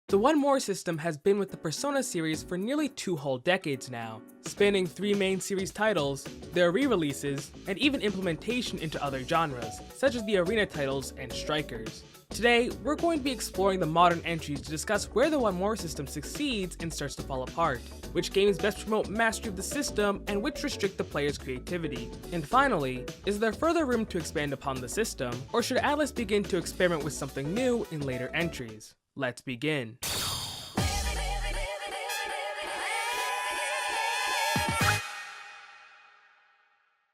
The One More system has been with the Persona series for nearly 2 whole decades now, spanning 3 main series titles, their re-releases, and even implementation into other genres, such as the arena titles and strikers. Today, we're going to be exploring the modern entries to discuss where the One More system succeeds and starts to fall apart, which games best promote mastery of the system and which restrict the player's creativity. And finally, is there further room to expand upon the system, or should ATLUS begin to experiment with something new in later entries? Let's begin.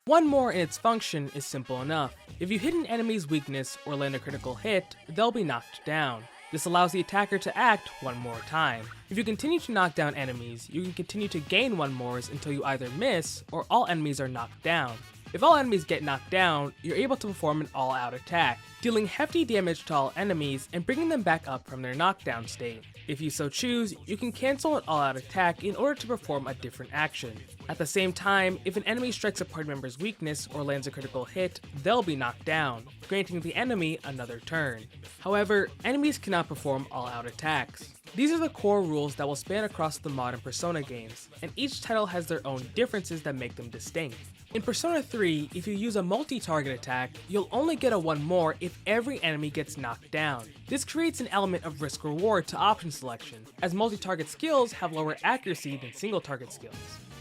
One More in its function is simple enough. If you hit an enemy's weakness or land a critical hit, they'll be knocked down. This allows the attacker to act one more time. If you continue to knock down enemies, you can continue to gain One Mores until you either miss or all enemies are knocked down. If all enemies get knocked down, you're able to perform an all-out attack, dealing hefty damage to all enemies and bringing them back up from their knockdown state. If you so choose, you can cancel an all-out attack in order to perform a different action. At the same time, if an enemy strikes a party member's weakness or lands a critical hit, they'll be knocked down, granting the enemy another turn. However, enemies cannot perform all-out attacks. These are the core rules that will span across the modern Persona games, and each title has their own differences that make them distinct. In Persona 3, if you use a multi-target attack, you'll only get a One More if every enemy gets knocked down. This creates an element of risk-reward to option selection, as multi-target skills have lower accuracy than single-target skills.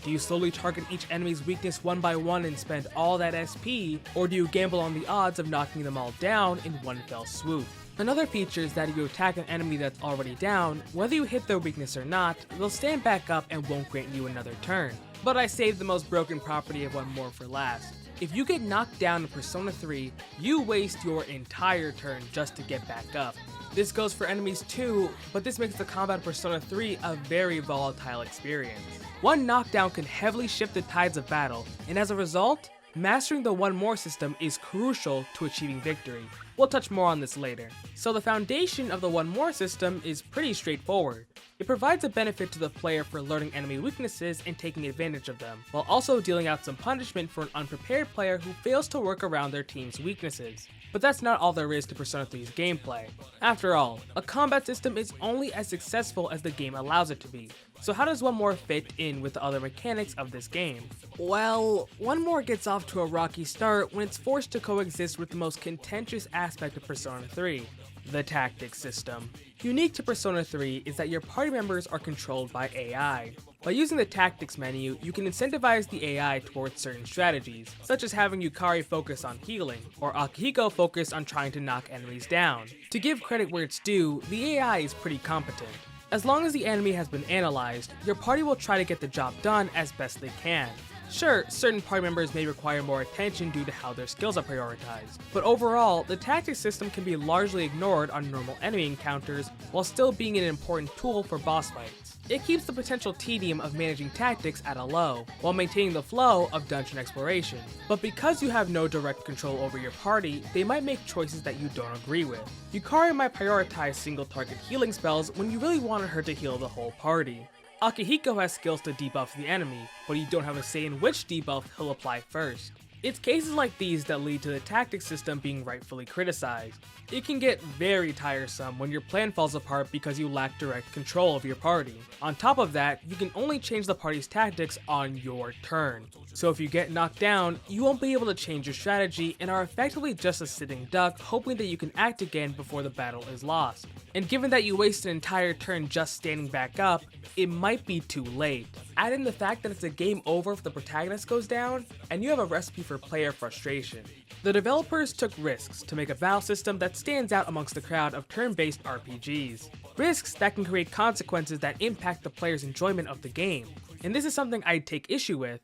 Do you slowly target each enemy's weakness one by one and spend all that SP, or do you gamble on the odds of knocking them all down in one fell swoop? Another feature is that if you attack an enemy that's already down, whether you hit their weakness or not, they'll stand back up and won't grant you another turn. But I saved the most broken property of One More for last. If you get knocked down in Persona 3, you waste your entire turn just to get back up. This goes for enemies too, but this makes the combat of Persona 3 a very volatile experience. One knockdown can heavily shift the tides of battle, and as a result, mastering the One More system is crucial to achieving victory. We'll touch more on this later. So the foundation of the One More system is pretty straightforward. It provides a benefit to the player for learning enemy weaknesses and taking advantage of them, while also dealing out some punishment for an unprepared player who fails to work around their team's weaknesses. But that's not all there is to Persona 3's gameplay. After all, a combat system is only as successful as the game allows it to be. So how does One More fit in with the other mechanics of this game? Well, One More gets off to a rocky start when it's forced to coexist with the most contentious aspect of Persona 3, the tactics system. Unique to Persona 3 is that your party members are controlled by AI. By using the tactics menu, you can incentivize the AI towards certain strategies, such as having Yukari focus on healing, or Akihiko focus on trying to knock enemies down. To give credit where it's due, the AI is pretty competent. As long as the enemy has been analyzed, your party will try to get the job done as best they can. Sure, certain party members may require more attention due to how their skills are prioritized, but overall, the tactics system can be largely ignored on normal enemy encounters while still being an important tool for boss fights. It keeps the potential tedium of managing tactics at a low, while maintaining the flow of dungeon exploration. But because you have no direct control over your party, they might make choices that you don't agree with. Yukari might prioritize single target healing spells when you really wanted her to heal the whole party. Akihiko has skills to debuff the enemy, but you don't have a say in which debuff he'll apply first. It's cases like these that lead to the tactics system being rightfully criticized. It can get very tiresome when your plan falls apart because you lack direct control of your party. On top of that, you can only change the party's tactics on your turn. So if you get knocked down, you won't be able to change your strategy and are effectively just a sitting duck hoping that you can act again before the battle is lost. And given that you waste an entire turn just standing back up, it might be too late. Add in the fact that it's a game over if the protagonist goes down, and you have a recipe for player frustration. The developers took risks to make a battle system that stands out amongst the crowd of turn-based RPGs. Risks that can create consequences that impact the player's enjoyment of the game. And this is something I'd take issue with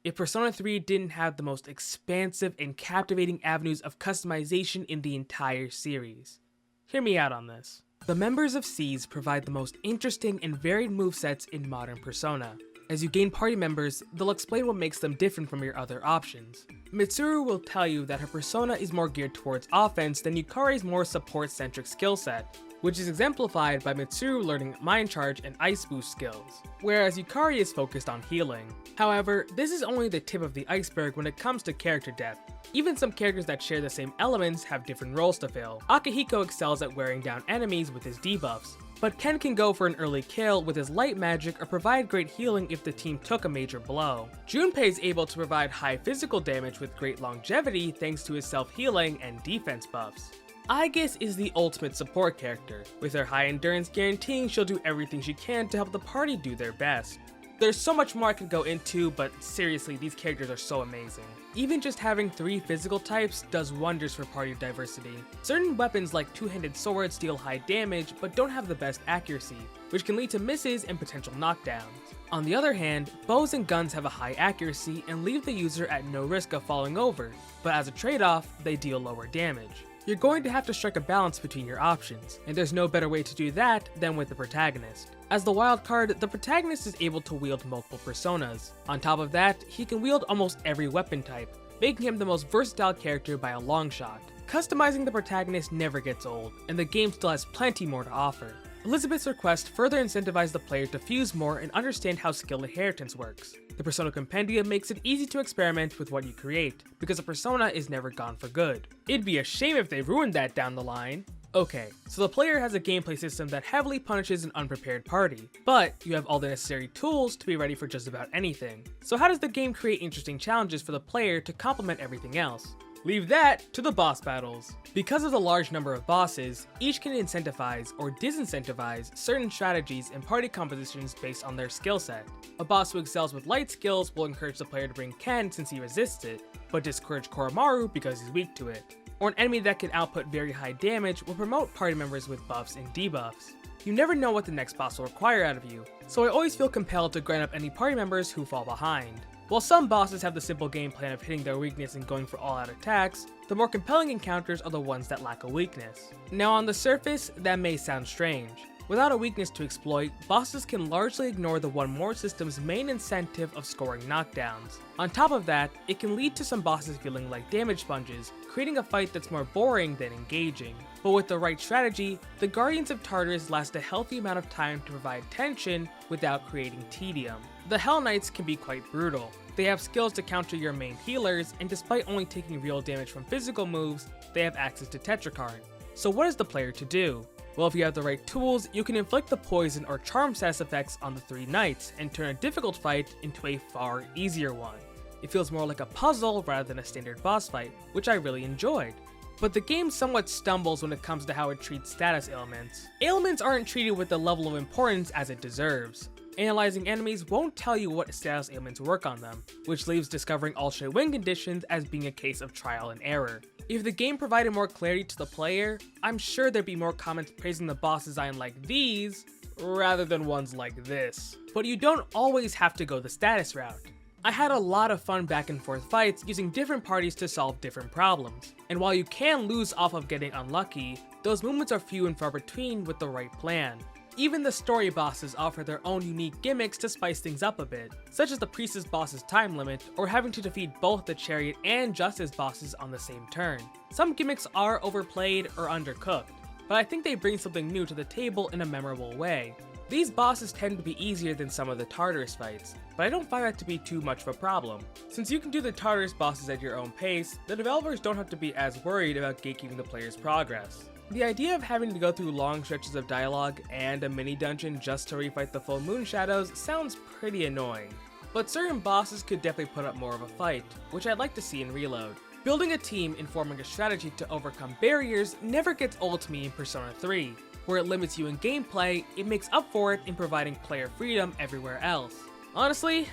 if Persona 3 didn't have the most expansive and captivating avenues of customization in the entire series. Hear me out on this. The members of SEES provide the most interesting and varied movesets in modern Persona. As you gain party members, they'll explain what makes them different from your other options. Mitsuru will tell you that her persona is more geared towards offense than Yukari's more support-centric skill set, which is exemplified by Mitsuru learning Mind Charge and Ice Boost skills, whereas Yukari is focused on healing. However, this is only the tip of the iceberg when it comes to character depth. Even some characters that share the same elements have different roles to fill. Akihiko excels at wearing down enemies with his debuffs, but Ken can go for an early kill with his light magic or provide great healing if the team took a major blow. Junpei is able to provide high physical damage with great longevity thanks to his self-healing and defense buffs. Aigis is the ultimate support character, with her high endurance guaranteeing she'll do everything she can to help the party do their best. There's so much more I could go into, but seriously, these characters are so amazing. Even just having 3 physical types does wonders for party diversity. Certain weapons like two-handed swords deal high damage, but don't have the best accuracy, which can lead to misses and potential knockdowns. On the other hand, bows and guns have a high accuracy and leave the user at no risk of falling over, but as a trade-off, they deal lower damage. You're going to have to strike a balance between your options, and there's no better way to do that than with the protagonist. As the wild card, the protagonist is able to wield multiple personas. On top of that, he can wield almost every weapon type, making him the most versatile character by a long shot. Customizing the protagonist never gets old, and the game still has plenty more to offer. Elizabeth's request further incentivized the player to fuse more and understand how skill inheritance works. The Persona Compendium makes it easy to experiment with what you create, because a persona is never gone for good. It'd be a shame if they ruined that down the line. Okay, so the player has a gameplay system that heavily punishes an unprepared party, but you have all the necessary tools to be ready for just about anything. So how does the game create interesting challenges for the player to complement everything else? Leave that to the boss battles. Because of the large number of bosses, each can incentivize or disincentivize certain strategies and party compositions based on their skill set. A boss who excels with light skills will encourage the player to bring Ken since he resists it, but discourage Koromaru because he's weak to it. Or an enemy that can output very high damage will promote party members with buffs and debuffs. You never know what the next boss will require out of you, so I always feel compelled to grind up any party members who fall behind. While some bosses have the simple game plan of hitting their weakness and going for all-out attacks, the more compelling encounters are the ones that lack a weakness. Now on the surface, that may sound strange. Without a weakness to exploit, bosses can largely ignore the One More system's main incentive of scoring knockdowns. On top of that, it can lead to some bosses feeling like damage sponges, creating a fight that's more boring than engaging. But with the right strategy, the Guardians of Tartarus last a healthy amount of time to provide tension without creating tedium. The Hell Knights can be quite brutal. They have skills to counter your main healers, and despite only taking real damage from physical moves, they have access to Tetrakarn. So what is the player to do? Well, if you have the right tools, you can inflict the poison or charm status effects on the 3 knights and turn a difficult fight into a far easier one. It feels more like a puzzle rather than a standard boss fight, which I really enjoyed. But the game somewhat stumbles when it comes to how it treats status ailments. Ailments aren't treated with the level of importance as it deserves. Analyzing enemies won't tell you what status ailments work on them, which leaves discovering alternate win conditions as being a case of trial and error. If the game provided more clarity to the player, I'm sure there'd be more comments praising the boss design like these, rather than ones like this. But you don't always have to go the status route. I had a lot of fun back and forth fights using different parties to solve different problems. And while you can lose off of getting unlucky, those moments are few and far between with the right plan. Even the story bosses offer their own unique gimmicks to spice things up a bit, such as the Priestess boss's time limit, or having to defeat both the Chariot and Justice bosses on the same turn. Some gimmicks are overplayed or undercooked, but I think they bring something new to the table in a memorable way. These bosses tend to be easier than some of the Tartarus fights, but I don't find that to be too much of a problem. Since you can do the Tartarus bosses at your own pace, the developers don't have to be as worried about gatekeeping the player's progress. The idea of having to go through long stretches of dialogue and a mini dungeon just to refight the full moon shadows sounds pretty annoying. But certain bosses could definitely put up more of a fight, which I'd like to see in Reload. Building a team and forming a strategy to overcome barriers never gets old to me in Persona 3. Where it limits you in gameplay, it makes up for it in providing player freedom everywhere else. Honestly,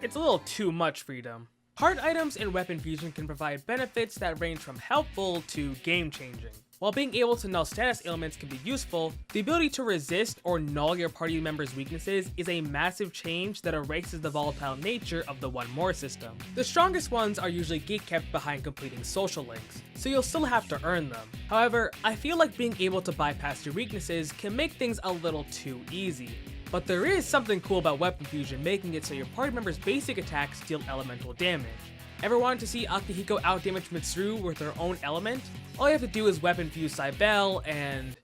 it's a little too much freedom. Heart items and weapon fusion can provide benefits that range from helpful to game-changing. While being able to null status ailments can be useful, the ability to resist or null your party members' weaknesses is a massive change that erases the volatile nature of the One More system. The strongest ones are usually gate-kept behind completing social links, so you'll still have to earn them. However, I feel like being able to bypass your weaknesses can make things a little too easy. But there is something cool about weapon fusion making it so your party members' basic attacks deal elemental damage. Ever wanted to see Akihiko outdamage Mitsuru with her own element? All you have to do is weapon fuse Cybele and...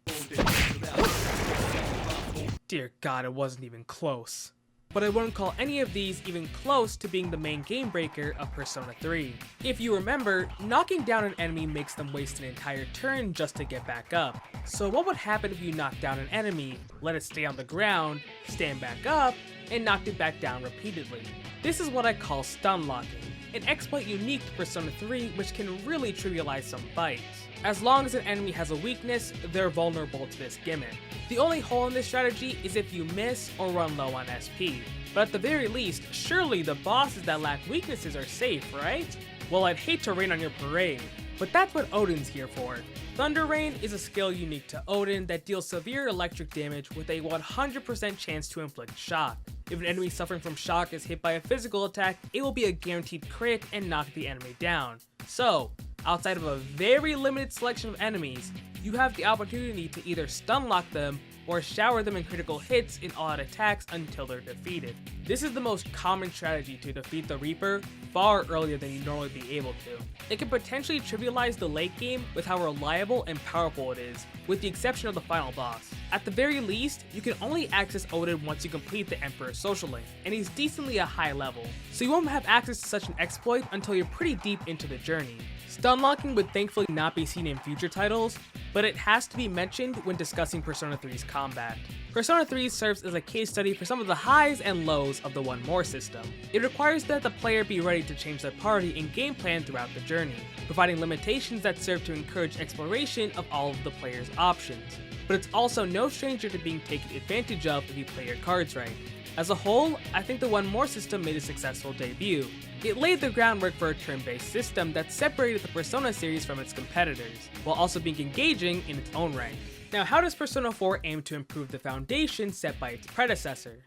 Dear God, it wasn't even close. but I wouldn't call any of these even close to being the main game breaker of Persona 3. If you remember, knocking down an enemy makes them waste an entire turn just to get back up. So what would happen if you knocked down an enemy, let it stay on the ground, stand back up, and knocked it back down repeatedly? This is what I call stun locking, an exploit unique to Persona 3 which can really trivialize some fights. As long as an enemy has a weakness, they're vulnerable to this gimmick. The only hole in this strategy is if you miss or run low on SP, but at the very least, surely the bosses that lack weaknesses are safe, right? Well, I'd hate to rain on your parade, but that's what Odin's here for. Thunder Rain is a skill unique to Odin that deals severe electric damage with a 100% chance to inflict shock. If an enemy suffering from shock is hit by a physical attack, it will be a guaranteed crit and knock the enemy down. So, outside of a very limited selection of enemies, you have the opportunity to either stun lock them or shower them in critical hits in all-out attacks until they're defeated. This is the most common strategy to defeat the Reaper far earlier than you'd normally be able to. It can potentially trivialize the late game with how reliable and powerful it is, with the exception of the final boss. At the very least, you can only access Odin once you complete the Emperor's Social Link, and he's decently a high level, so you won't have access to such an exploit until you're pretty deep into the journey. Stun locking would thankfully not be seen in future titles, but it has to be mentioned when discussing Persona 3's combat. Persona 3 serves as a case study for some of the highs and lows of the One More system. It requires that the player be ready to change their party and game plan throughout the journey, providing limitations that serve to encourage exploration of all of the player's options. But it's also no stranger to being taken advantage of if you play your cards right. As a whole, I think the One More system made a successful debut. It laid the groundwork for a turn-based system that separated the Persona series from its competitors, while also being engaging in its own right. Now, how does Persona 4 aim to improve the foundation set by its predecessor?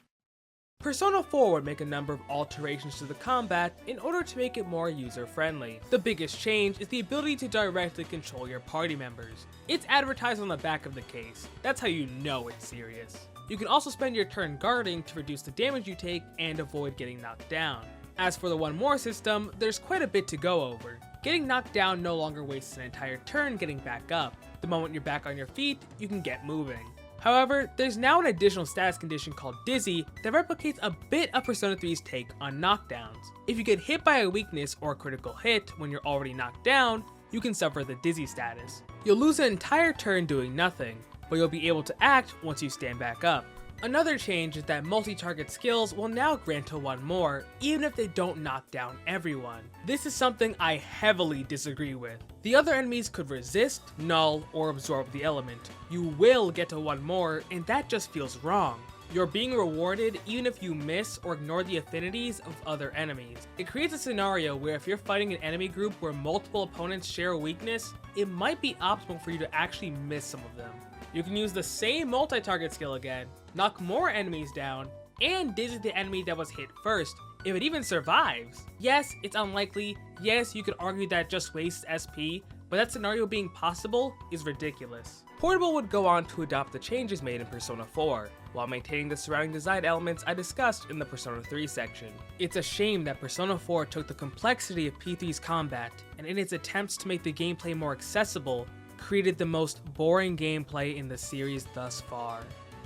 Persona 4 would make a number of alterations to the combat in order to make it more user-friendly. The biggest change is the ability to directly control your party members. It's advertised on the back of the case. That's how you know it's serious. You can also spend your turn guarding to reduce the damage you take and avoid getting knocked down. As for the One More system, there's quite a bit to go over. Getting knocked down no longer wastes an entire turn getting back up. The moment you're back on your feet, you can get moving. However, there's now an additional status condition called Dizzy that replicates a bit of Persona 3's take on knockdowns. If you get hit by a weakness or a critical hit when you're already knocked down, you can suffer the Dizzy status. You'll lose an entire turn doing nothing, but you'll be able to act once you stand back up. Another change is that multi-target skills will now grant to One More, even if they don't knock down everyone. This is something I heavily disagree with. The other enemies could resist, null, or absorb the element. You will get to One More, and that just feels wrong. You're being rewarded even if you miss or ignore the affinities of other enemies. It creates a scenario where if you're fighting an enemy group where multiple opponents share a weakness, it might be optimal for you to actually miss some of them. You can use the same multi-target skill again, knock more enemies down, and dizzy the enemy that was hit first, if it even survives. Yes, it's unlikely, yes, you could argue that it just wastes SP, but that scenario being possible is ridiculous. Portable would go on to adopt the changes made in Persona 4, while maintaining the surrounding design elements I discussed in the Persona 3 section. It's a shame that Persona 4 took the complexity of P3's combat, and in its attempts to make the gameplay more accessible, created the most boring gameplay in the series thus far.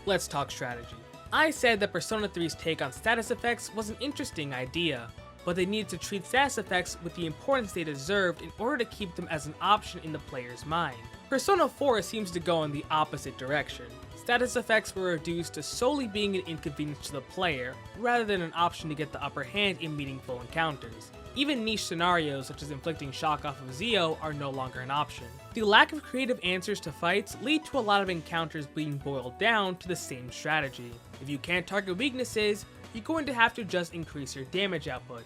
Let's talk strategy. I said that Persona 3's take on status effects was an interesting idea, but they needed to treat status effects with the importance they deserved in order to keep them as an option in the player's mind. Persona 4 seems to go in the opposite direction. Status effects were reduced to solely being an inconvenience to the player, rather than an option to get the upper hand in meaningful encounters. Even niche scenarios such as inflicting shock off of Zio are no longer an option. The lack of creative answers to fights lead to a lot of encounters being boiled down to the same strategy. If you can't target weaknesses, you're going to have to just increase your damage output.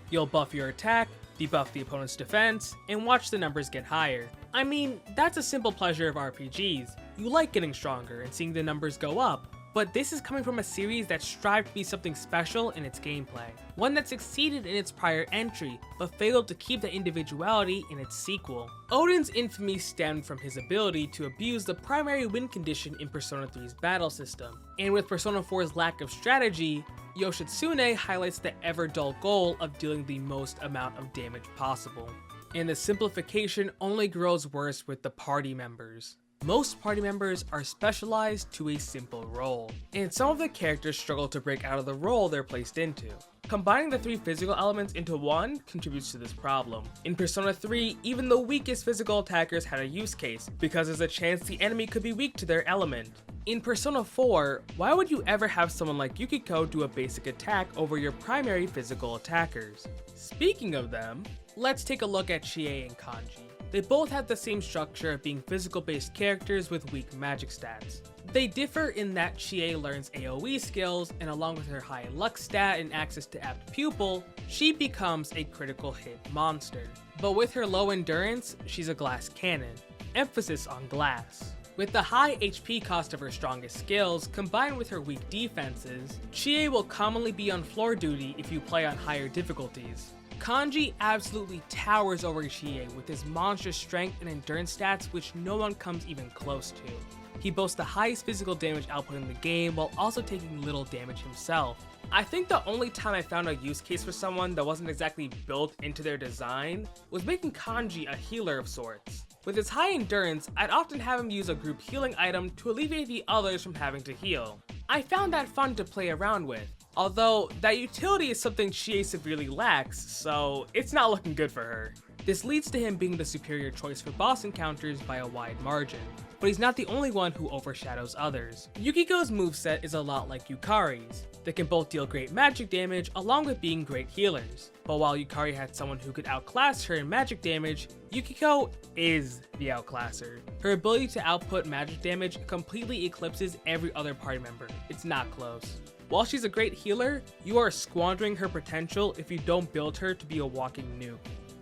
You'll buff your attack, debuff the opponent's defense, and watch the numbers get higher. I mean, that's a simple pleasure of RPGs. You like getting stronger and seeing the numbers go up, but this is coming from a series that strived to be something special in its gameplay. One that succeeded in its prior entry, but failed to keep the individuality in its sequel. Odin's infamy stemmed from his ability to abuse the primary win condition in Persona 3's battle system, and with Persona 4's lack of strategy, Yoshitsune highlights the ever-dull goal of dealing the most amount of damage possible. And the simplification only grows worse with the party members. Most party members are specialized to a simple role, and some of the characters struggle to break out of the role they're placed into. Combining the 3 physical elements into one contributes to this problem. In Persona 3, even the weakest physical attackers had a use case, because there's a chance the enemy could be weak to their element. In Persona 4, why would you ever have someone like Yukiko do a basic attack over your primary physical attackers? Speaking of them, let's take a look at Chie and Kanji. They both have the same structure of being physical-based characters with weak magic stats. They differ in that Chie learns AoE skills, and along with her high luck stat and access to apt pupil, she becomes a critical hit monster. But with her low endurance, she's a glass cannon. Emphasis on glass. With the high HP cost of her strongest skills, combined with her weak defenses, Chie will commonly be on floor duty if you play on higher difficulties. Kanji absolutely towers over Chie with his monstrous strength and endurance stats which no one comes even close to. He boasts the highest physical damage output in the game while also taking little damage himself. I think the only time I found a use case for someone that wasn't exactly built into their design was making Kanji a healer of sorts. With his high endurance, I'd often have him use a group healing item to alleviate the others from having to heal. I found that fun to play around with. Although, that utility is something Chie severely lacks, so it's not looking good for her. This leads to him being the superior choice for boss encounters by a wide margin. But he's not the only one who overshadows others. Yukiko's moveset is a lot like Yukari's. They can both deal great magic damage along with being great healers. But while Yukari had someone who could outclass her in magic damage, Yukiko is the outclasser. Her ability to output magic damage completely eclipses every other party member. It's not close. While she's a great healer, you are squandering her potential if you don't build her to be a walking nuke.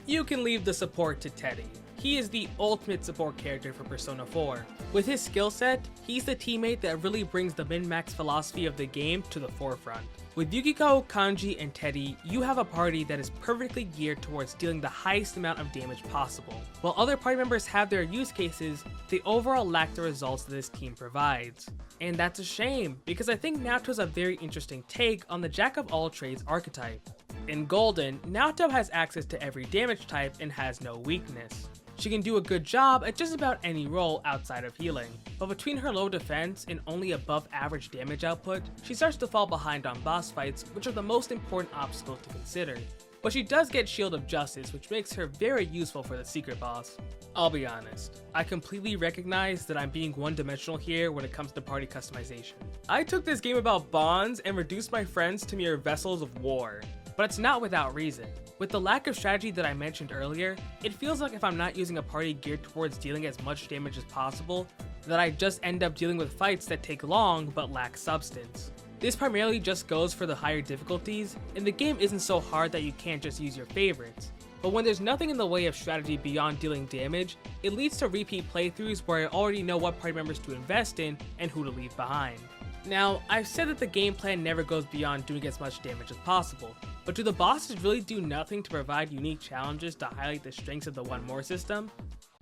You can leave the support to Teddy. He is the ultimate support character for Persona 4. With his skill set, he's the teammate that really brings the min-max philosophy of the game to the forefront. With Yukiko, Kanji, and Teddy, you have a party that is perfectly geared towards dealing the highest amount of damage possible. While other party members have their use cases, they overall lack the results that this team provides. And that's a shame, because I think Naoto's a very interesting take on the jack-of-all-trades archetype. In Golden, Naoto has access to every damage type and has no weakness. She can do a good job at just about any role outside of healing, but between her low defense and only above average damage output, she starts to fall behind on boss fights, which are the most important obstacles to consider. But she does get Shield of Justice, which makes her very useful for the secret boss. I'll be honest, I completely recognize that I'm being one-dimensional here when it comes to party customization. I took this game about bonds and reduced my friends to mere vessels of war, but it's not without reason. With the lack of strategy that I mentioned earlier, it feels like if I'm not using a party geared towards dealing as much damage as possible, that I just end up dealing with fights that take long but lack substance. This primarily just goes for the higher difficulties, and the game isn't so hard that you can't just use your favorites. But when there's nothing in the way of strategy beyond dealing damage, it leads to repeat playthroughs where I already know what party members to invest in and who to leave behind. Now, I've said that the game plan never goes beyond doing as much damage as possible, but do the bosses really do nothing to provide unique challenges to highlight the strengths of the One More system?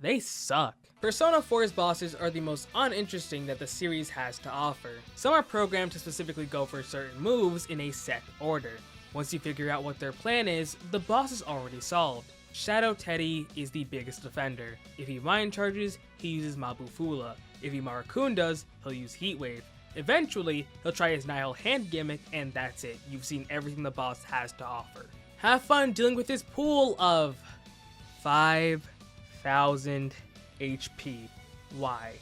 They suck. Persona 4's bosses are the most uninteresting that the series has to offer. Some are programmed to specifically go for certain moves in a set order. Once you figure out what their plan is, the boss is already solved. Shadow Teddy is the biggest defender. If he mind charges, he uses Mabufula. If he Maracundas, he'll use Heat Wave. Eventually, he'll try his Nihil hand gimmick, and that's it. You've seen everything the boss has to offer. Have fun dealing with his pool of 5,000 HP. Why?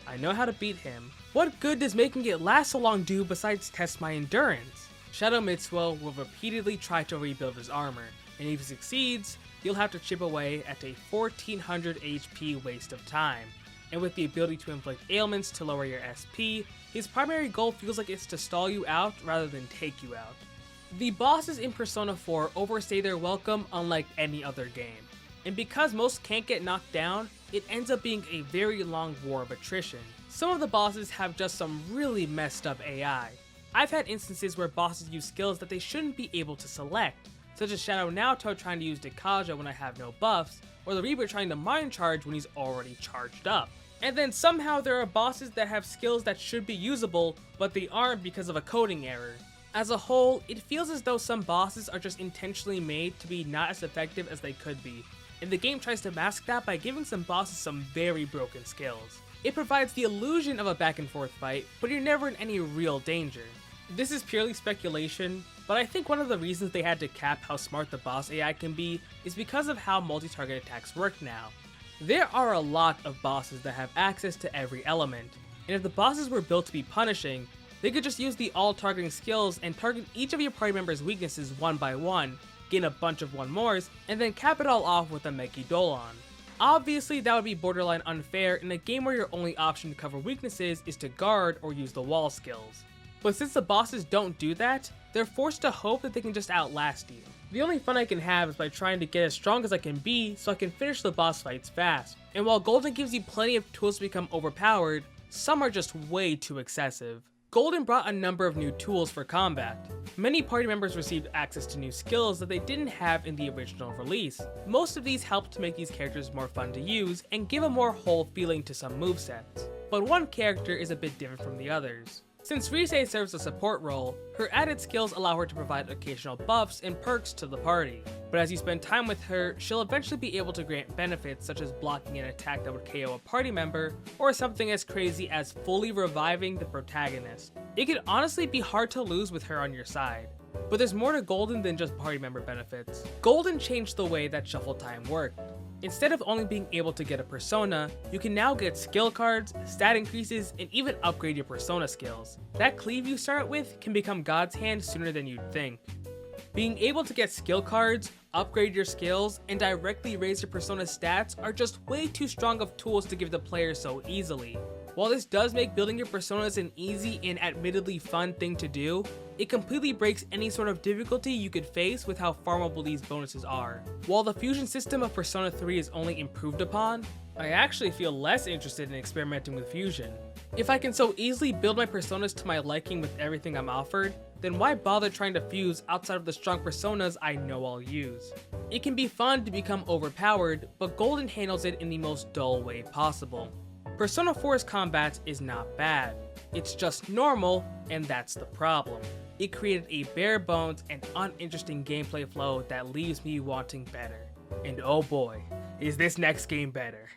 I know how to beat him. What good does making it last so long do besides test my endurance? Shadow Mitsuo will repeatedly try to rebuild his armor, and if he succeeds, you'll have to chip away at a 1400 HP waste of time. And with the ability to inflict ailments to lower your SP, his primary goal feels like it's to stall you out rather than take you out. The bosses in Persona 4 overstay their welcome unlike any other game. And because most can't get knocked down, it ends up being a very long war of attrition. Some of the bosses have just some really messed up AI. I've had instances where bosses use skills that they shouldn't be able to select, such as Shadow Naoto trying to use Dekaja when I have no buffs, or the Reaper trying to mind charge when he's already charged up. And then somehow there are bosses that have skills that should be usable, but they aren't because of a coding error. As a whole, it feels as though some bosses are just intentionally made to be not as effective as they could be, and the game tries to mask that by giving some bosses some very broken skills. It provides the illusion of a back and forth fight, but you're never in any real danger. This is purely speculation, but I think one of the reasons they had to cap how smart the boss AI can be is because of how multi-target attacks work now. There are a lot of bosses that have access to every element, and if the bosses were built to be punishing, they could just use the all-targeting skills and target each of your party members' weaknesses one by one, gain a bunch of one mores, and then cap it all off with a Meki Dolon. Obviously, that would be borderline unfair in a game where your only option to cover weaknesses is to guard or use the wall skills. But since the bosses don't do that, they're forced to hope that they can just outlast you. The only fun I can have is by trying to get as strong as I can be so I can finish the boss fights fast. And while Golden gives you plenty of tools to become overpowered, some are just way too excessive. Golden brought a number of new tools for combat. Many party members received access to new skills that they didn't have in the original release. Most of these helped to make these characters more fun to use and give a more whole feeling to some movesets. But one character is a bit different from the others. Since Rise serves a support role, her added skills allow her to provide occasional buffs and perks to the party. But as you spend time with her, she'll eventually be able to grant benefits such as blocking an attack that would KO a party member, or something as crazy as fully reviving the protagonist. It could honestly be hard to lose with her on your side. But there's more to Golden than just party member benefits. Golden changed the way that shuffle time worked. Instead of only being able to get a persona, you can now get skill cards, stat increases, and even upgrade your persona skills. That cleave you start with can become God's hand sooner than you'd think. Being able to get skill cards, upgrade your skills, and directly raise your persona stats are just way too strong of tools to give the player so easily. While this does make building your personas an easy and admittedly fun thing to do, it completely breaks any sort of difficulty you could face with how farmable these bonuses are. While the fusion system of Persona 3 is only improved upon, I actually feel less interested in experimenting with fusion. If I can so easily build my personas to my liking with everything I'm offered, then why bother trying to fuse outside of the strong personas I know I'll use? It can be fun to become overpowered, but Golden handles it in the most dull way possible. Persona 4's combat is not bad, it's just normal, and that's the problem. It created a bare bones and uninteresting gameplay flow that leaves me wanting better. And oh boy, is this next game better.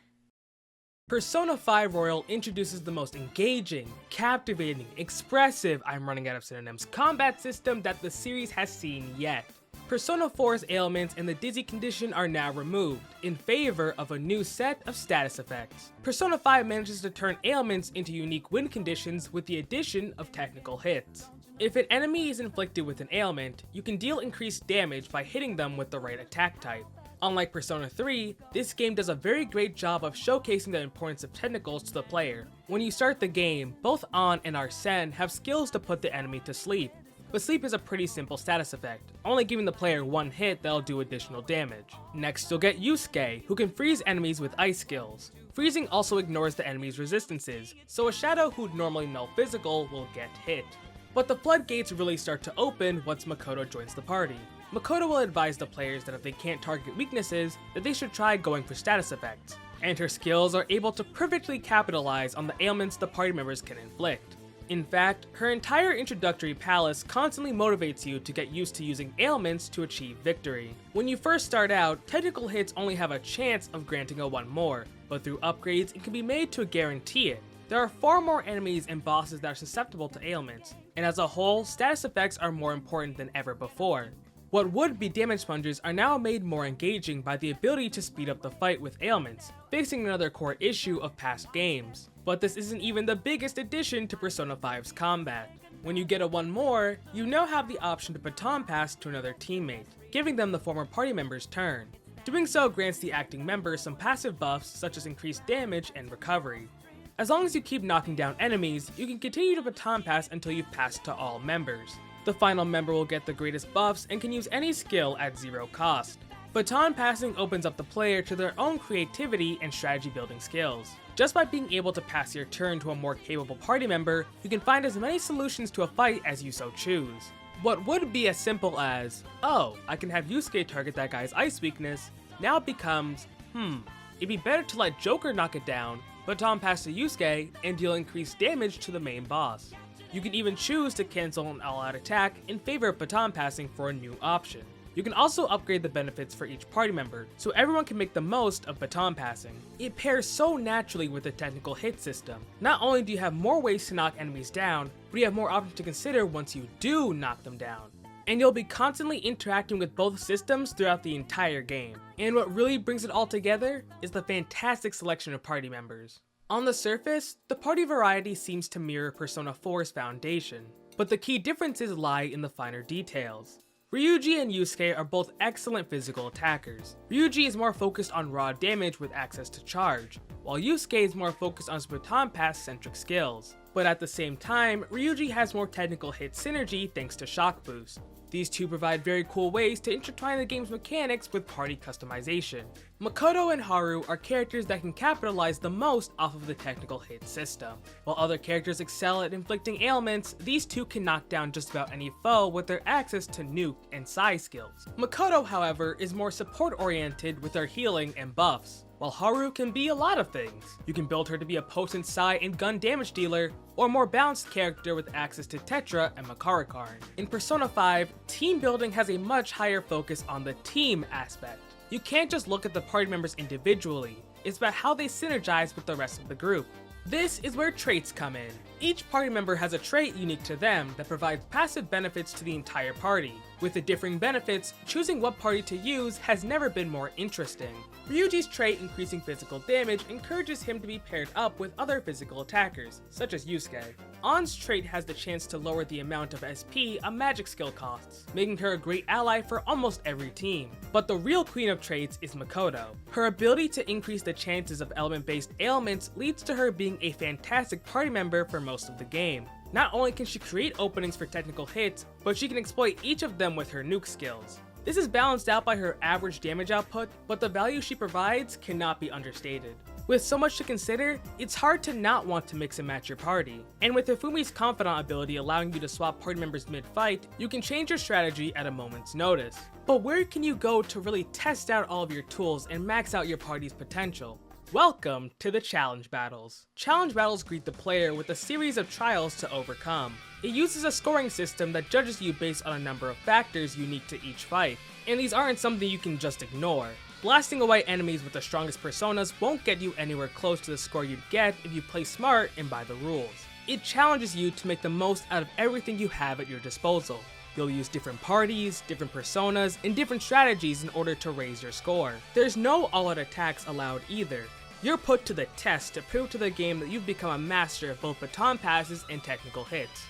Persona 5 Royal introduces the most engaging, captivating, expressive, I'm running out of synonyms, combat system that the series has seen yet. Persona 4's ailments and the dizzy condition are now removed, in favor of a new set of status effects. Persona 5 manages to turn ailments into unique win conditions with the addition of technical hits. If an enemy is inflicted with an ailment, you can deal increased damage by hitting them with the right attack type. Unlike Persona 3, this game does a very great job of showcasing the importance of technicals to the player. When you start the game, both An and Arsene have skills to put the enemy to sleep. But sleep is a pretty simple status effect, only giving the player one hit that'll do additional damage. Next you'll get Yusuke, who can freeze enemies with ice skills. Freezing also ignores the enemy's resistances, so a shadow who'd normally null physical will get hit. But the floodgates really start to open once Makoto joins the party. Makoto will advise the players that if they can't target weaknesses, that they should try going for status effects, and her skills are able to perfectly capitalize on the ailments the party members can inflict. In fact, her entire introductory palace constantly motivates you to get used to using ailments to achieve victory. When you first start out, technical hits only have a chance of granting a one more, but through upgrades it can be made to guarantee it. There are far more enemies and bosses that are susceptible to ailments, and as a whole, status effects are more important than ever before. What would be damage sponges are now made more engaging by the ability to speed up the fight with ailments, fixing another core issue of past games. But this isn't even the biggest addition to Persona 5's combat. When you get a one more, you now have the option to baton pass to another teammate, giving them the former party member's turn. Doing so grants the acting member some passive buffs such as increased damage and recovery. As long as you keep knocking down enemies, you can continue to baton pass until you've passed to all members. The final member will get the greatest buffs and can use any skill at zero cost. Baton passing opens up the player to their own creativity and strategy building skills. Just by being able to pass your turn to a more capable party member, you can find as many solutions to a fight as you so choose. What would be as simple as, oh, I can have Yusuke target that guy's ice weakness, now becomes, it'd be better to let Joker knock it down, baton pass to Yusuke, and deal increased damage to the main boss. You can even choose to cancel an all-out attack in favor of baton passing for a new option. You can also upgrade the benefits for each party member, so everyone can make the most of baton passing. It pairs so naturally with the technical hit system. Not only do you have more ways to knock enemies down, but you have more options to consider once you do knock them down. And you'll be constantly interacting with both systems throughout the entire game. And what really brings it all together is the fantastic selection of party members. On the surface, the party variety seems to mirror Persona 4's foundation, but the key differences lie in the finer details. Ryuji and Yusuke are both excellent physical attackers. Ryuji is more focused on raw damage with access to charge, while Yusuke is more focused on his baton pass centric skills. But at the same time, Ryuji has more technical hit synergy thanks to shock boost. These two provide very cool ways to intertwine the game's mechanics with party customization. Makoto and Haru are characters that can capitalize the most off of the technical hit system. While other characters excel at inflicting ailments, these two can knock down just about any foe with their access to nuke and Sai skills. Makoto, however, is more support oriented with her healing and buffs, while Haru can be a lot of things. You can build her to be a potent Sai and gun damage dealer, or a more balanced character with access to Tetra and Makarakarn. In Persona 5, team building has a much higher focus on the team aspect. You can't just look at the party members individually, it's about how they synergize with the rest of the group. This is where traits come in. Each party member has a trait unique to them that provides passive benefits to the entire party. With the differing benefits, choosing what party to use has never been more interesting. Ryuji's trait increasing physical damage encourages him to be paired up with other physical attackers, such as Yusuke. Ann's trait has the chance to lower the amount of SP a magic skill costs, making her a great ally for almost every team. But the real queen of traits is Makoto. Her ability to increase the chances of element-based ailments leads to her being a fantastic party member for most of the game. Not only can she create openings for technical hits, but she can exploit each of them with her nuke skills. This is balanced out by her average damage output, but the value she provides cannot be understated. With so much to consider, it's hard to not want to mix and match your party. And with Hifumi's Confidant ability allowing you to swap party members mid-fight, you can change your strategy at a moment's notice. But where can you go to really test out all of your tools and max out your party's potential? Welcome to the Challenge Battles. Challenge Battles greet the player with a series of trials to overcome. It uses a scoring system that judges you based on a number of factors unique to each fight, and these aren't something you can just ignore. Blasting away enemies with the strongest personas won't get you anywhere close to the score you'd get if you play smart and by the rules. It challenges you to make the most out of everything you have at your disposal. You'll use different parties, different personas, and different strategies in order to raise your score. There's no all-out attacks allowed either. You're put to the test to prove to the game that you've become a master of both baton passes and technical hits.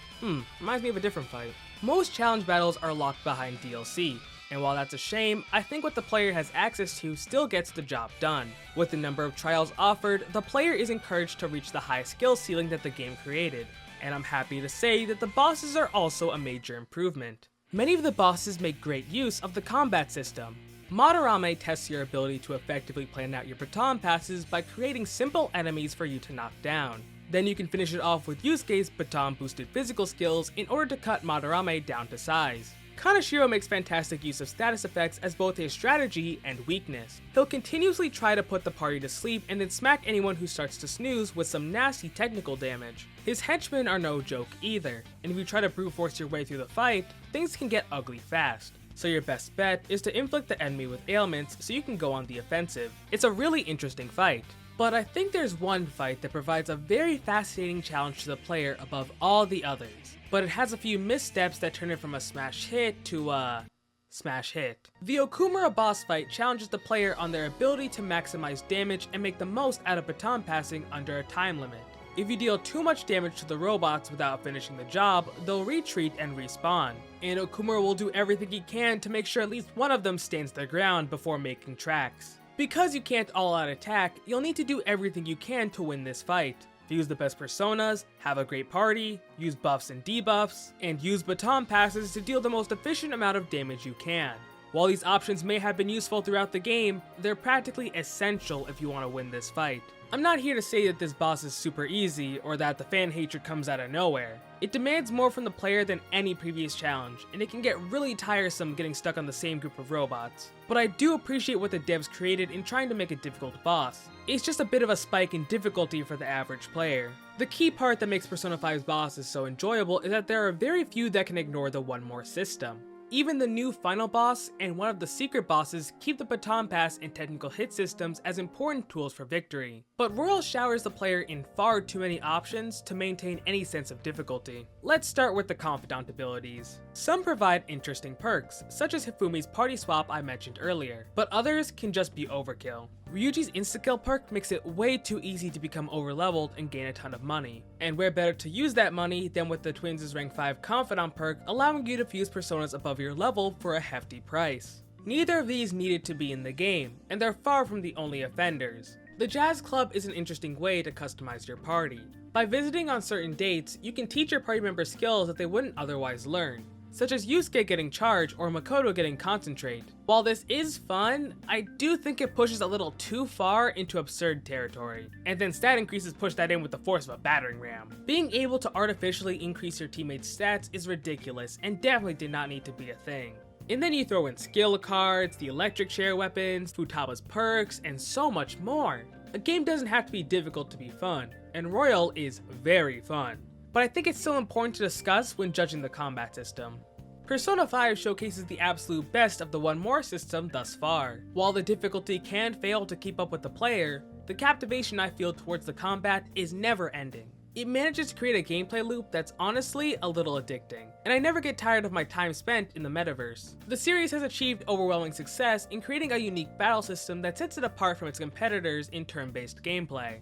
Reminds me of a different fight. Most challenge battles are locked behind DLC, and while that's a shame, I think what the player has access to still gets the job done. With the number of trials offered, the player is encouraged to reach the high skill ceiling that the game created, and I'm happy to say that the bosses are also a major improvement. Many of the bosses make great use of the combat system. Madarame tests your ability to effectively plan out your baton passes by creating simple enemies for you to knock down. Then you can finish it off with Yusuke's baton boosted physical skills in order to cut Madarame down to size. Kaneshiro makes fantastic use of status effects as both a strategy and weakness. He'll continuously try to put the party to sleep and then smack anyone who starts to snooze with some nasty technical damage. His henchmen are no joke either, and if you try to brute force your way through the fight, things can get ugly fast. So your best bet is to inflict the enemy with ailments so you can go on the offensive. It's a really interesting fight. But I think there's one fight that provides a very fascinating challenge to the player above all the others. But it has a few missteps that turn it from a smash hit to a smash hit. The Okumura boss fight challenges the player on their ability to maximize damage and make the most out of baton passing under a time limit. If you deal too much damage to the robots without finishing the job, they'll retreat and respawn. And Okumura will do everything he can to make sure at least one of them stands their ground before making tracks. Because you can't all-out attack, you'll need to do everything you can to win this fight. Use the best personas, have a great party, use buffs and debuffs, and use baton passes to deal the most efficient amount of damage you can. While these options may have been useful throughout the game, they're practically essential if you want to win this fight. I'm not here to say that this boss is super easy or that the fan hatred comes out of nowhere. It demands more from the player than any previous challenge, and it can get really tiresome getting stuck on the same group of robots. But I do appreciate what the devs created in trying to make a difficult boss. It's just a bit of a spike in difficulty for the average player. The key part that makes Persona 5's bosses so enjoyable is that there are very few that can ignore the one more system. Even the new final boss and one of the secret bosses keep the baton pass and technical hit systems as important tools for victory. But Royal showers the player in far too many options to maintain any sense of difficulty. Let's start with the confidant abilities. Some provide interesting perks, such as Hifumi's party swap I mentioned earlier, but others can just be overkill. Ryuji's insta-kill perk makes it way too easy to become overleveled and gain a ton of money. And where better to use that money than with the Twins' rank 5 confidant perk, allowing you to fuse personas above your level for a hefty price. Neither of these needed to be in the game, and they're far from the only offenders. The Jazz Club is an interesting way to customize your party. By visiting on certain dates, you can teach your party members skills that they wouldn't otherwise learn, such as Yusuke getting charge or Makoto getting concentrate. While this is fun, I do think it pushes a little too far into absurd territory, and then stat increases push that in with the force of a battering ram. Being able to artificially increase your teammates' stats is ridiculous and definitely did not need to be a thing. And then you throw in skill cards, the electric chair weapons, Futaba's perks, and so much more. A game doesn't have to be difficult to be fun, and Royal is very fun. But I think it's still important to discuss when judging the combat system. Persona 5 showcases the absolute best of the One More system thus far. While the difficulty can fail to keep up with the player, the captivation I feel towards the combat is never ending. It manages to create a gameplay loop that's honestly a little addicting, and I never get tired of my time spent in the metaverse. The series has achieved overwhelming success in creating a unique battle system that sets it apart from its competitors in turn-based gameplay.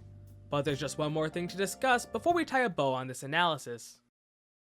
But there's just one more thing to discuss before we tie a bow on this analysis.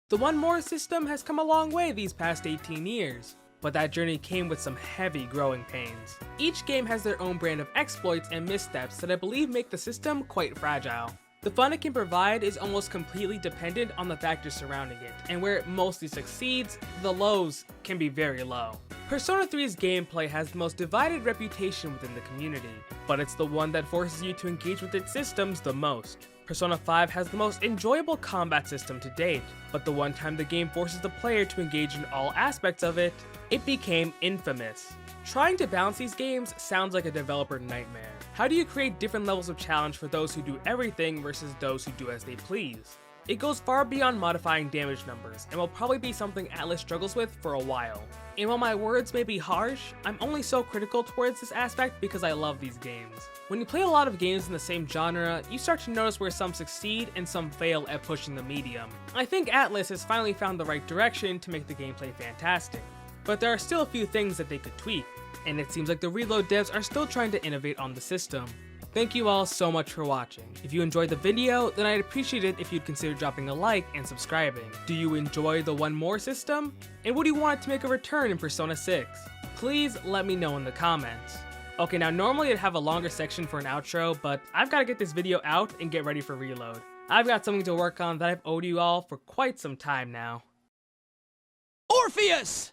The One More system has come a long way these past 18 years, but that journey came with some heavy growing pains. Each game has their own brand of exploits and missteps that I believe make the system quite fragile. The fun it can provide is almost completely dependent on the factors surrounding it, and where it mostly succeeds, the lows can be very low. Persona 3's gameplay has the most divided reputation within the community, but it's the one that forces you to engage with its systems the most. Persona 5 has the most enjoyable combat system to date, but the one time the game forces the player to engage in all aspects of it, it became infamous. Trying to balance these games sounds like a developer nightmare. How do you create different levels of challenge for those who do everything versus those who do as they please? It goes far beyond modifying damage numbers, and will probably be something ATLUS struggles with for a while. And while my words may be harsh, I'm only so critical towards this aspect because I love these games. When you play a lot of games in the same genre, you start to notice where some succeed and some fail at pushing the medium. I think ATLUS has finally found the right direction to make the gameplay fantastic, but there are still a few things that they could tweak, and it seems like the Reload devs are still trying to innovate on the system. Thank you all so much for watching. If you enjoyed the video, then I'd appreciate it if you'd consider dropping a like and subscribing. Do you enjoy the One More system? And would you want it to make a return in Persona 6? Please let me know in the comments. Okay, now normally I'd have a longer section for an outro, but I've got to get this video out and get ready for Reload. I've got something to work on that I've owed you all for quite some time now. Orpheus!